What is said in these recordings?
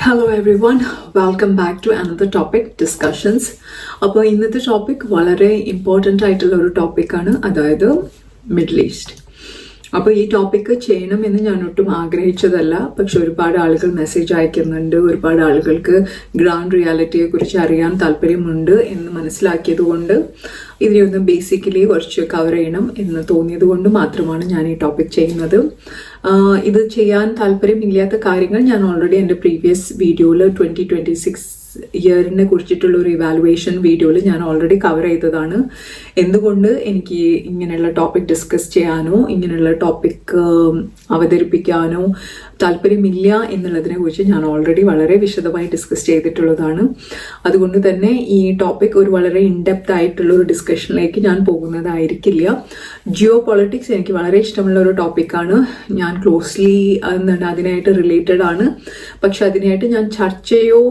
Hello everyone, welcome back to another topic discussions. അപ്പോൾ ഇന്നത്തെ topic വളരെ ഇമ്പോർട്ടൻ്റ് ആയിട്ടുള്ള ഒരു ടോപ്പിക്കാണ്, അതായത് മിഡിൽ ഈസ്റ്റ്. അപ്പോൾ ഈ ടോപ്പിക്ക് ചെയ്യണമെന്ന് ഞാൻ ഒട്ടും ആഗ്രഹിച്ചതല്ല, പക്ഷെ ഒരുപാട് ആളുകൾ മെസ്സേജ് അയക്കുന്നുണ്ട്, ഒരുപാട് ആളുകൾക്ക് ഗ്രൗണ്ട് റിയാലിറ്റിയെ കുറിച്ച് അറിയാൻ താല്പര്യമുണ്ട് എന്ന് മനസ്സിലാക്കിയത് കൊണ്ട് ഇതിനൊന്ന് ബേസിക്കലി കുറച്ച് കവർ ചെയ്യണം എന്ന് തോന്നിയത് കൊണ്ട് മാത്രമാണ് ഞാൻ ഈ ടോപ്പിക് ചെയ്യുന്നത്. ഇത് ചെയ്യാൻ താല്പര്യമില്ലാത്ത കാര്യങ്ങൾ ഞാൻ ഓൾറെഡി എൻ്റെ പ്രീവിയസ് വീഡിയോയിൽ 2026 ഇയറിനെ കുറിച്ചിട്ടുള്ള ഒരു ഇവാലുവേഷൻ വീഡിയോയിൽ ഞാൻ ഓൾറെഡി കവർ ചെയ്തതാണ്. എന്തുകൊണ്ട് എനിക്ക് ഇങ്ങനെയുള്ള ടോപ്പിക് ഡിസ്കസ് ചെയ്യാനോ ഇങ്ങനെയുള്ള ടോപ്പിക് അവതരിപ്പിക്കാനോ താല്പര്യമില്ല എന്നുള്ളതിനെ കുറിച്ച് ഞാൻ ഓൾറെഡി വളരെ വിശദമായി ഡിസ്കസ് ചെയ്തിട്ടുള്ളതാണ്. അതുകൊണ്ട് തന്നെ ഈ ടോപ്പിക് ഒരു വളരെ ഇൻഡെപ്ത് ആയിട്ടുള്ള ഒരു ഡിസ്കഷനിലേക്ക് ഞാൻ പോകുന്നതായിരിക്കില്ല. ജിയോ പൊളിറ്റിക്സ് എനിക്ക് വളരെ ഇഷ്ടമുള്ള ഒരു ടോപ്പിക്കാണ്. ഞാൻ ക്ലോസ്ലി അതിനായിട്ട് റിലേറ്റഡ് ആണ്. പക്ഷെ അതിനായിട്ട് ഞാൻ ചർച്ചയോ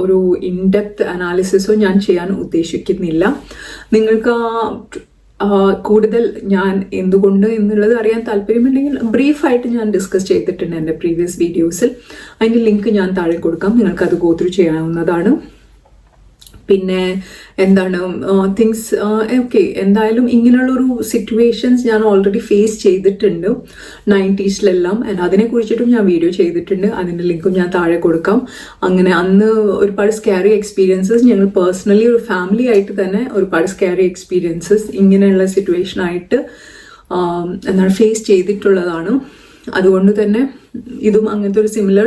ഒരു ഇൻഡെപ്ത് അനാലിസിസോ ഞാൻ ചെയ്യാൻ ഉദ്ദേശിക്കുന്നില്ല. നിങ്ങൾക്ക് കൂടുതൽ ഞാൻ എന്തുകൊണ്ട് എന്നുള്ളത് അറിയാൻ താല്പര്യമുണ്ടെങ്കിൽ ബ്രീഫായിട്ട് ഞാൻ ഡിസ്കസ് ചെയ്തിട്ടുണ്ട് എൻ്റെ പ്രീവിയസ് വീഡിയോസിൽ. അതിൻ്റെ ലിങ്ക് ഞാൻ താഴെ കൊടുക്കാം, നിങ്ങൾക്കത് ഗോ ത്രൂ ചെയ്യാവുന്നതാണ്. പിന്നെ എന്താണ് തിങ്സ് ഓക്കെ, എന്തായാലും ഇങ്ങനെയുള്ളൊരു സിറ്റുവേഷൻസ് ഞാൻ ഓൾറെഡി ഫേസ് ചെയ്തിട്ടുണ്ട് 90s അതിനെ കുറിച്ചിട്ടും ഞാൻ വീഡിയോ ചെയ്തിട്ടുണ്ട്. അതിൻ്റെ ലിങ്കും ഞാൻ താഴെ കൊടുക്കാം. അങ്ങനെ അന്ന് ഒരുപാട് സ്കാരി എക്സ്പീരിയൻസസ് ഞങ്ങൾ പേഴ്സണലി ഒരു ഫാമിലി ആയിട്ട് തന്നെ ഒരുപാട് സ്കാരി എക്സ്പീരിയൻസസ് ഇങ്ങനെയുള്ള സിറ്റുവേഷനായിട്ട് ഫേസ് ചെയ്തിട്ടുള്ളതാണ്. അതുകൊണ്ട് തന്നെ ഇതും അങ്ങനത്തെ ഒരു സിമിലർ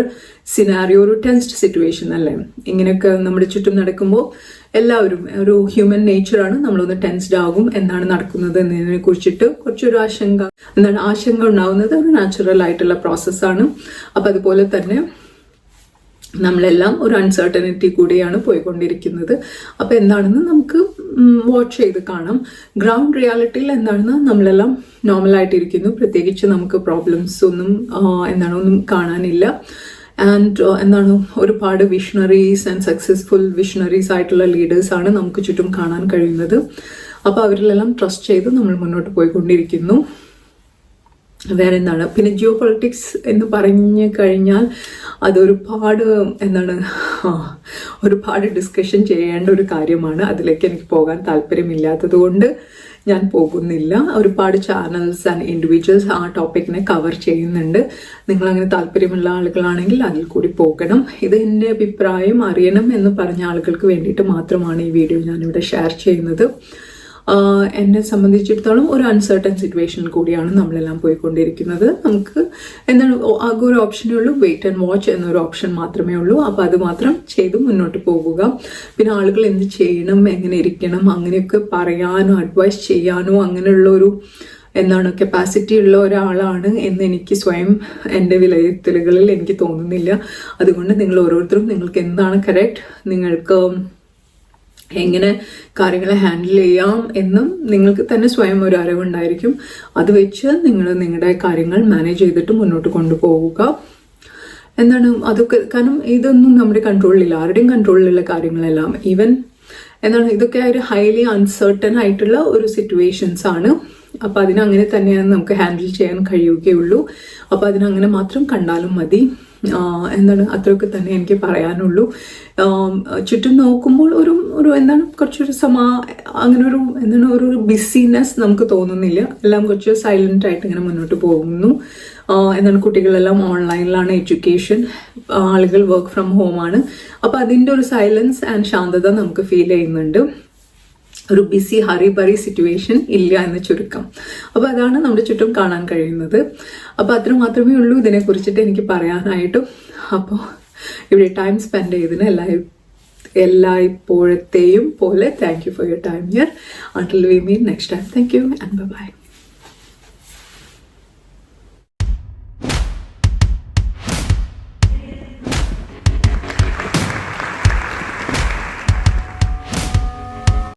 സിനാരിയോ, ഒരു ടെൻസ്ഡ് സിറ്റുവേഷൻ അല്ലേ. ഇങ്ങനെയൊക്കെ നമ്മുടെ ചുറ്റും നടക്കുമ്പോൾ എല്ലാവരും ഒരു ഹ്യൂമൻ നേച്ചറാണ്, നമ്മളൊന്ന് ടെൻസ്ഡ് ആകും. എന്താണ് നടക്കുന്നത് എന്നതിനെ കുറിച്ചിട്ട് കുറച്ചൊരു ആശങ്ക ഉണ്ടാകുന്നത് ഒരു നാച്ചുറൽ ആയിട്ടുള്ള പ്രോസസ്സാണ്. അപ്പം അതുപോലെ തന്നെ നമ്മളെല്ലാം ഒരു അൺസർട്ടനിറ്റി കൂടിയാണ് പോയിക്കൊണ്ടിരിക്കുന്നത്. അപ്പം എന്താണെന്ന് നമുക്ക് വാച്ച് ചെയ്ത് കാണാം. ഗ്രൗണ്ട് റിയാലിറ്റിയിൽ എന്താണെന്ന് നമ്മളെല്ലാം നോർമലായിട്ടിരിക്കുന്നു. പ്രത്യേകിച്ച് നമുക്ക് പ്രോബ്ലംസ് ഒന്നും കാണാനില്ല. ആൻഡ് ഒരുപാട് വിഷണറീസ് ആൻഡ് സക്സസ്ഫുൾ വിഷണറീസ് ആയിട്ടുള്ള ലീഡേഴ്സാണ് നമുക്ക് ചുറ്റും കാണാൻ കഴിയുന്നത്. അപ്പോൾ അവരിലെല്ലാം ട്രസ്റ്റ് ചെയ്ത് നമ്മൾ മുന്നോട്ട് പോയിക്കൊണ്ടിരിക്കുന്നു. വേറെ എന്താണ്, പിന്നെ ജിയോ പൊളിറ്റിക്സ് എന്ന് പറഞ്ഞു കഴിഞ്ഞാൽ അതൊരുപാട് ഒരുപാട് ഡിസ്കഷൻ ചെയ്യേണ്ട ഒരു കാര്യമാണ്. അതിലേക്ക് എനിക്ക് പോകാൻ താല്പര്യമില്ലാത്തത് കൊണ്ട് ഞാൻ പോകുന്നില്ല. ഒരുപാട് ചാനൽസ് ആൻഡ് ഇൻഡിവിജ്വൽസ് ആ ടോപ്പിക്കിനെ കവർ ചെയ്യുന്നുണ്ട്. നിങ്ങളങ്ങനെ താല്പര്യമുള്ള ആളുകളാണെങ്കിൽ അതിൽ കൂടി പോകണം. ഇത് എൻ്റെ അഭിപ്രായം അറിയണം എന്ന് പറഞ്ഞ ആളുകൾക്ക് വേണ്ടിയിട്ട് മാത്രമാണ് ഈ വീഡിയോ ഞാനിവിടെ ഷെയർ ചെയ്യുന്നത്. എന്നെ സംബന്ധിച്ചിടത്തോളം ഒരു അൺസർട്ടൻ സിറ്റുവേഷൻ കൂടിയാണ് നമ്മളെല്ലാം പോയിക്കൊണ്ടിരിക്കുന്നത്. നമുക്ക് ആകെ ഒരു ഓപ്ഷനേ ഉള്ളൂ, വെയിറ്റ് ആൻഡ് വാച്ച് എന്നൊരു ഓപ്ഷൻ മാത്രമേ ഉള്ളൂ. അപ്പോൾ അത് മാത്രം ചെയ്ത് മുന്നോട്ട് പോകുക. പിന്നെ ആളുകൾ എന്ത് ചെയ്യണം, എങ്ങനെ ഇരിക്കണം, അങ്ങനെയൊക്കെ പറയാനോ അഡ്വൈസ് ചെയ്യാനോ അങ്ങനെയുള്ളൊരു കപ്പാസിറ്റി ഉള്ള ഒരാളാണ് എന്ന് എനിക്ക് സ്വയം എൻ്റെ വിലയിരുത്തലുകളിൽ എനിക്ക് തോന്നുന്നില്ല. അതുകൊണ്ട് നിങ്ങൾ ഓരോരുത്തരും നിങ്ങൾക്ക് എന്താണ് കറക്റ്റ്, നിങ്ങൾക്ക് എങ്ങനെ കാര്യങ്ങളെ ഹാൻഡിൽ ചെയ്യാം എന്നും നിങ്ങൾക്ക് തന്നെ സ്വയം ഒരു അറിവുണ്ടായിരിക്കും. അത് വെച്ച് നിങ്ങൾ നിങ്ങളുടെ കാര്യങ്ങൾ മാനേജ് ചെയ്തിട്ട് മുന്നോട്ട് കൊണ്ടുപോവുക. അതൊക്കെ കാരണം ഇതൊന്നും നമ്മുടെ കൺട്രോളിലില്ല, ആരുടെയും കൺട്രോളിലുള്ള കാര്യങ്ങളെല്ലാം. ഈവൻ ഇതൊക്കെ ഒരു ഹൈലി അൺസർട്ടൻ ആയിട്ടുള്ള ഒരു സിറ്റുവേഷൻസ് ആണ്. അപ്പോൾ അതിനങ്ങനെ തന്നെയാണ് നമുക്ക് ഹാൻഡിൽ ചെയ്യാൻ കഴിയുകയുള്ളൂ. അപ്പോൾ അതിനങ്ങനെ മാത്രം കണ്ടാലും മതി. അത്രയൊക്കെ തന്നെ എനിക്ക് പറയാനുള്ളൂ. ചുറ്റും നോക്കുമ്പോൾ ഒരു കുറച്ചൊരു ഒരു ബിസിനെസ് നമുക്ക് തോന്നുന്നില്ല. എല്ലാം കുറച്ച് സൈലന്റ് ആയിട്ട് ഇങ്ങനെ മുന്നോട്ട് പോകുന്നു. കുട്ടികളെല്ലാം ഓൺലൈനിലാണ് എഡ്യൂക്കേഷൻ, ആളുകൾ വർക്ക് ഫ്രം ഹോമാണ്. അപ്പോൾ അതിൻ്റെ ഒരു സൈലൻസ് ആൻഡ് ശാന്തത നമുക്ക് ഫീൽ ചെയ്യുന്നുണ്ട്. ഒരു ബിസി ഹറി സിറ്റുവേഷൻ ഇല്ല എന്ന് ചുരുക്കം. അപ്പോൾ അതാണ് നമ്മുടെ ചുറ്റും കാണാൻ കഴിയുന്നത്. അപ്പോൾ അത്ര മാത്രമേ ഉള്ളൂ ഇതിനെ കുറിച്ചിട്ട് എനിക്ക് പറയാനായിട്ടും. അപ്പോൾ ഇവിടെ ടൈം സ്പെൻഡ് ചെയ്തതിന് എല്ലായ്പ്പോഴത്തെയും പോലെ thank you for your time here. Until we meet next time. Thank you and by.